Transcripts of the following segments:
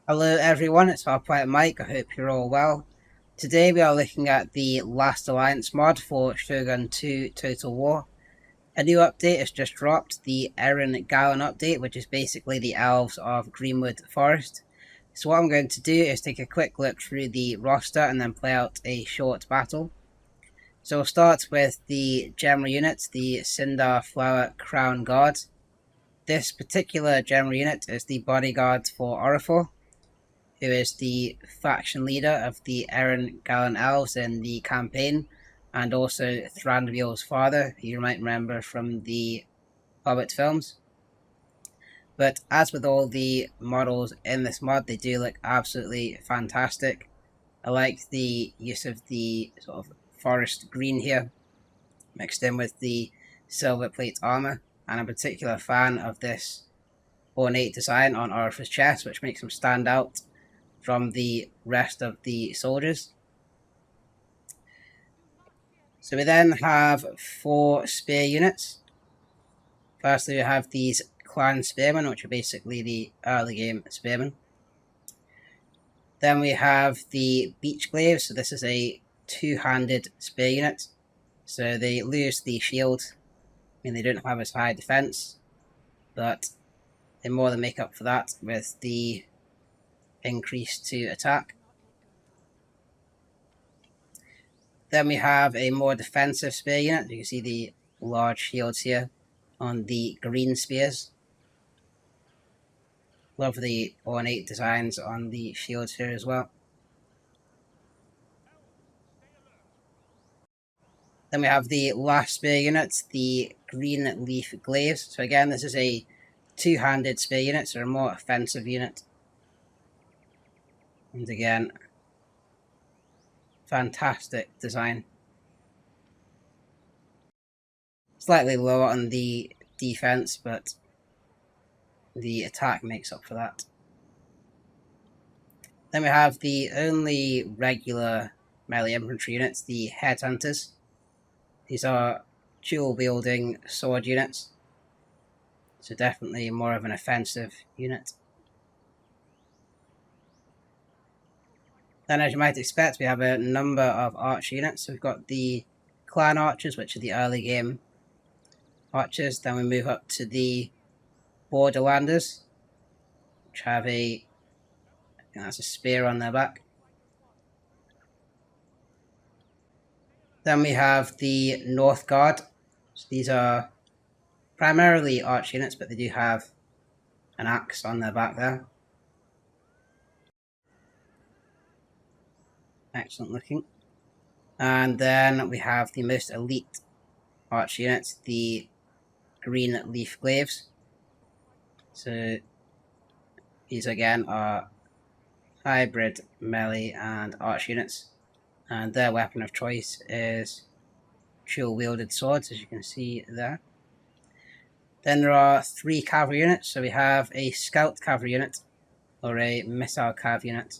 Hello everyone, it's our player Mike, I hope you're all well. Today we are looking at the Last Alliance mod for Shogun 2 Total War. A new update has just dropped, the Eryn Galen update, which is basically the Elves of Greenwood Forest. So what I'm going to do is take a quick look through the roster and then play out a short battle. So we'll start with the general unit, the Cinder Flower Crown Guard. This particular general unit is the bodyguard for Orifor, who is the faction leader of the Eryn Galen Elves in the campaign, and also Thranduil's father, who you might remember from the Hobbit films. But as with all the models in this mod, they do look absolutely fantastic. I like the use of the sort of forest green here, mixed in with the silver plate armor, and I'm a particular fan of this ornate design on Orifor's chest, which makes him stand out from the rest of the soldiers. So we then have 4 spear units. Firstly, we have these clan spearmen, which are basically the early game spearmen. Then we have the beach glaives, so this is a 2-handed spear unit. So they lose the shield, I mean they don't have as high defense, but they more than make up for that with the increase to attack. Then we have a more defensive spear unit. You can see the large shields here on the green spears. Love the ornate designs on the shields here as well. Then we have the last spear unit, the green leaf glaives. So again, this is a 2-handed spear unit, so a more offensive unit. And again, fantastic design. Slightly lower on the defense, but the attack makes up for that. Then we have the only regular melee infantry units, the Headhunters. These are dual-wielding sword units, so definitely more of an offensive unit. Then, as you might expect, we have a number of archer units. So we've got the clan archers, which are the early game archers. Then we move up to the borderlanders, which have I think that's a spear on their back. Then we have the North Guard. So these are primarily archer units, but they do have an axe on their back there. Excellent looking. And then we have the most elite archer units, the green leaf glaives. So these again are hybrid melee and archer units, and their weapon of choice is dual wielded swords, as you can see there. Then there are 3 cavalry units. So we have a scout cavalry unit, or a missile cav unit,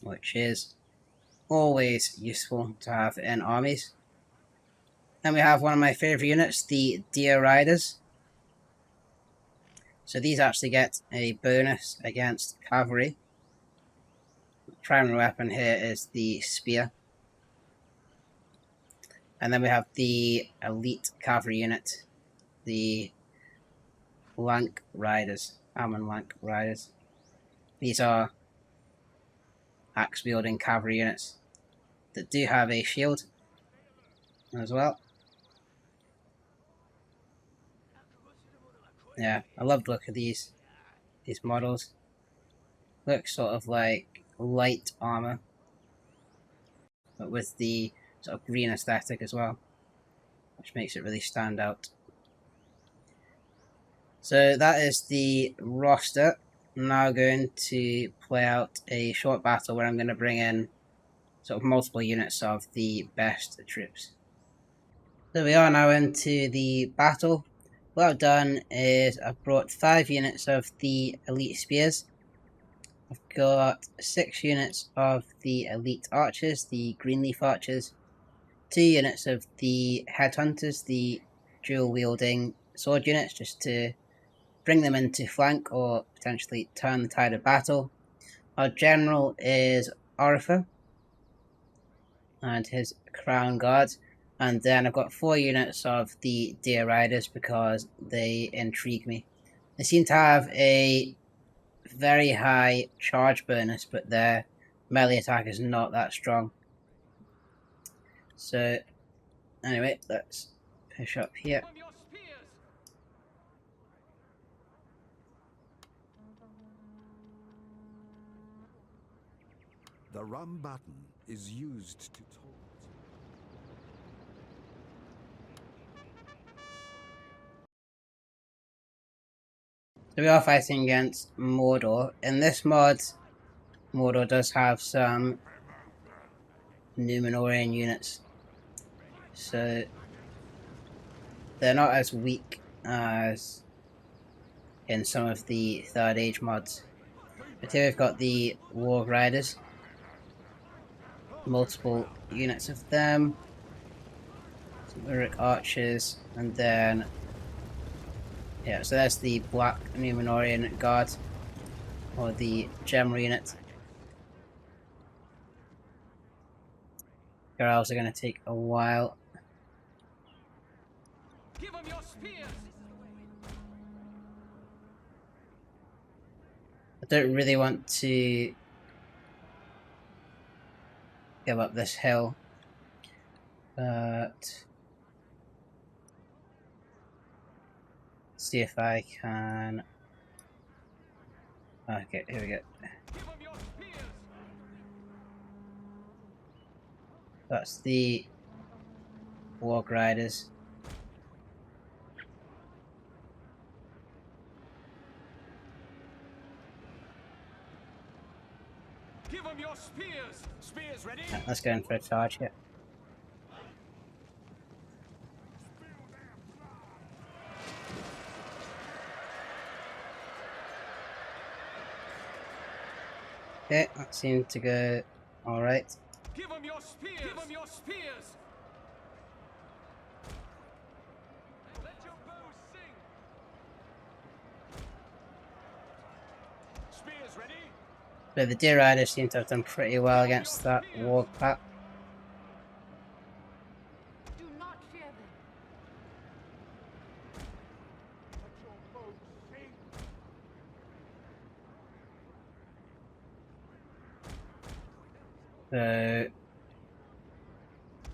which is always useful to have in armies. Then we have one of my favourite units, the Deer Riders. So these actually get a bonus against cavalry. The primary weapon here is the spear. And then we have the elite cavalry unit, the Lank Riders, Ammon Lank Riders. These are axe-wielding cavalry units that do have a shield as well. Yeah, I love the look of these models. Look sort of like light armor, but with the sort of green aesthetic as well, which makes it really stand out. So that is the roster. I'm now going to play out a short battle where I'm going to bring in sort of multiple units of the best troops. So we are now into the battle. What I've done is I've brought 5 units of the elite spears. I've got 6 units of the elite archers, the greenleaf archers, 2 units of the headhunters, the dual wielding sword units, just to bring them into flank or potentially turn the tide of battle. Our general is Arthur and his Crown Guard, and then I've got 4 units of the Deer Riders because they intrigue me. They seem to have a very high charge bonus, but their melee attack is not that strong. So anyway, let's push up here. The rum button is used to talk. So we are fighting against Mordor. In this mod, Mordor does have some Númenórean units, so they're not as weak as in some of the Third Age mods. But here we've got the Warg Riders, multiple units of them, some Uruk Archers, and then yeah, so there's the Black Númenórean Guard, or the General unit. Your elves are going to take a while. Give them your spears. I don't really want to give up this hill, but see if I can. Okay, here we go. Give them your spears. That's the Warg Riders. Give them your spears. Spears ready? Right, let's go in for a charge here. Okay, that seemed to go alright. Give them your spears. Give them your spears. Let your bows sing. Spears ready? But the Deer Riders seem to have done pretty well against that Warg pack. Do not fear them. So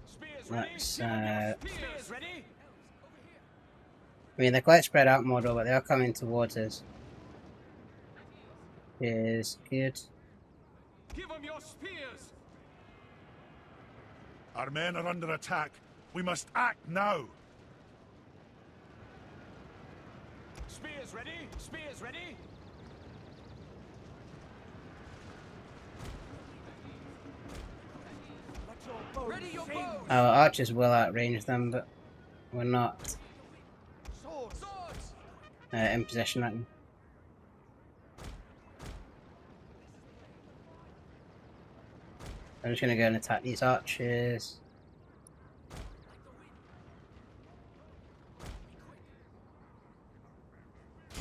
Spears ready? let's Spears ready? I mean, they're quite spread out, Mordor, but they are coming towards us. Is good. Give them your spears. Our men are under attack. We must act now. Spears ready? Spears ready? Ready your bows. Our archers will outrange them, but we're not Swords. Swords. in position right now. I'm just going to go and attack these archers.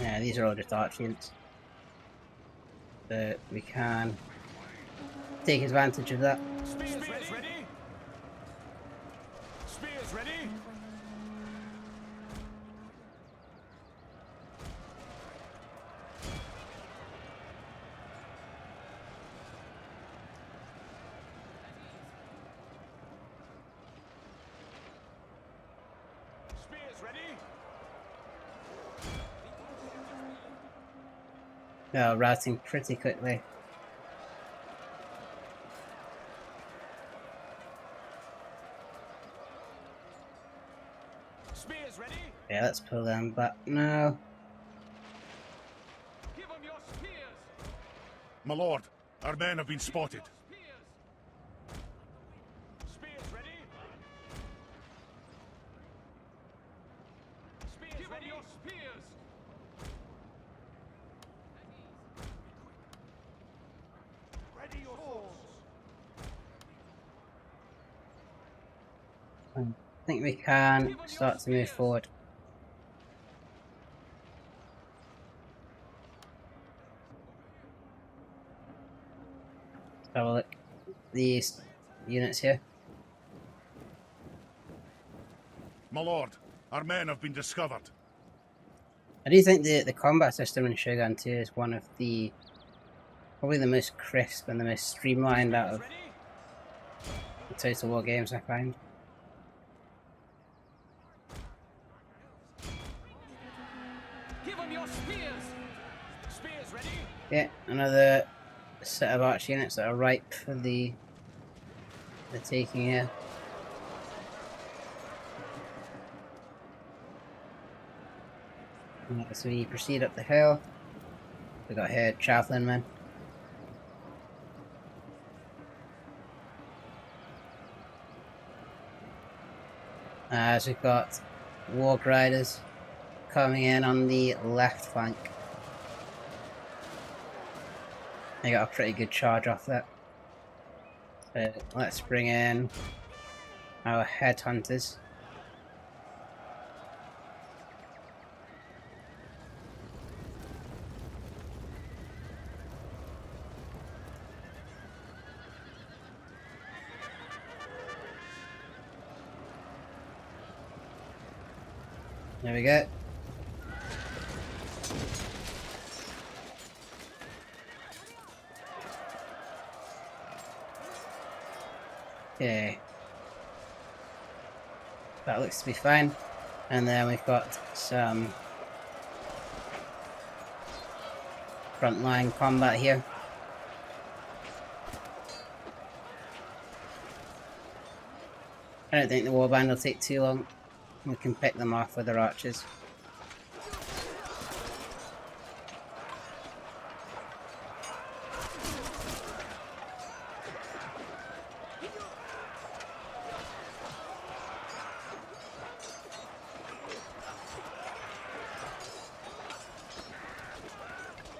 Yeah, these are all just arch units. But we can take advantage of that. Spears ready? Spears ready? Spears ready? Yeah, routing pretty quickly. Spears ready? Yeah, let's pull them back now. Give them your spears. My lord, our men have been spotted. Spears. Spears ready? Spears Give ready? Them your spears. Ready your swords. I think we can start to move forward. Have a look. These units here. My lord, our men have been discovered. I do think the combat system in Shogun 2 is one of the probably the most crisp and the most streamlined out of the Total War games I find. Give them your spears. Spears ready. Yeah, another set of arch units that are ripe for the taking here. And as we proceed up the hill, we got here Chaplain Men. As we've got Warg Riders coming in on the left flank. They got a pretty good charge off that. So let's bring in our headhunters. There we go. Okay. That looks to be fine. And then we've got some frontline combat here. I don't think the warband will take too long. We can pick them off with our archers.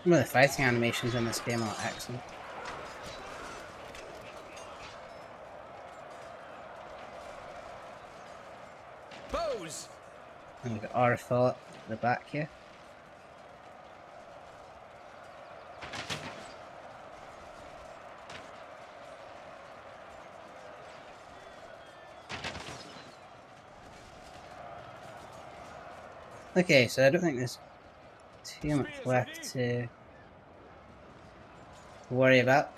Some of the fighting animations in this game are excellent. Bows. And we've got Orifol at the back here. Okay, so I don't think there's too much left to worry about.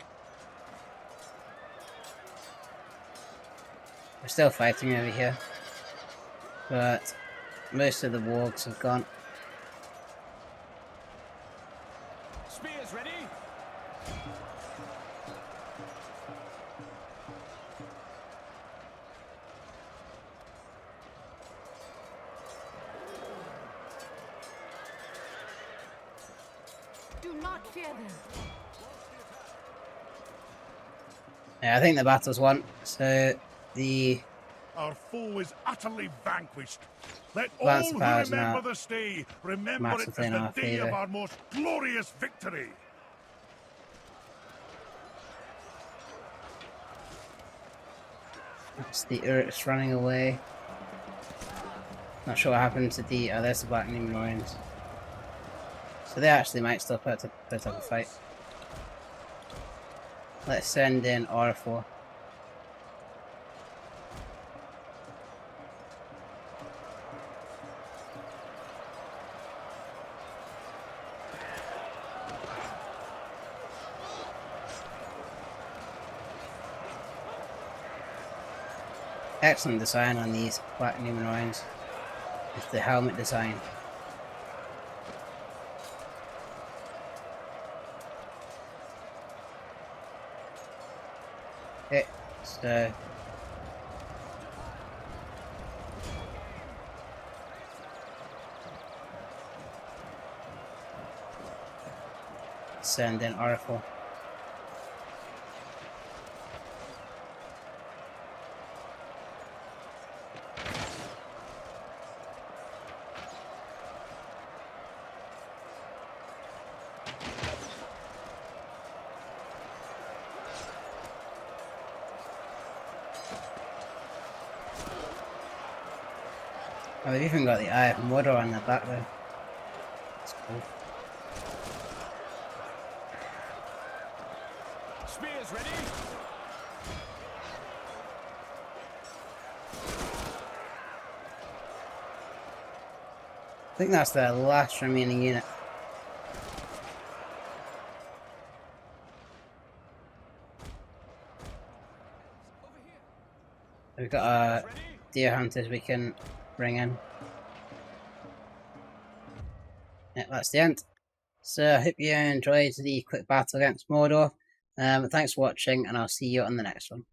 We're still fighting over here, but most of the wargs have gone. Spears ready. Do not fear them. Yeah, I think the battle's won. So Our foe is utterly vanquished. Let Lance all who Powers remember now this day remember it as massively in the our day of favour. our most glorious victory. That's the Urts running away. Not sure what happened to the. Oh, there's the Black Numenorians. So they actually might still put up a fight. Let's send in Orifol. Excellent design on these Black Numenorians. It's the helmet design. Okay, so send in Orifol. Oh, they've even got the Eye of Mordor on the back there. That's cool. Spears ready? I think that's the last remaining unit. We've got a deer hunters we can bring in. Yeah, that's the end. So I hope you enjoyed the quick battle against Mordor. Thanks for watching, and I'll see you on the next one.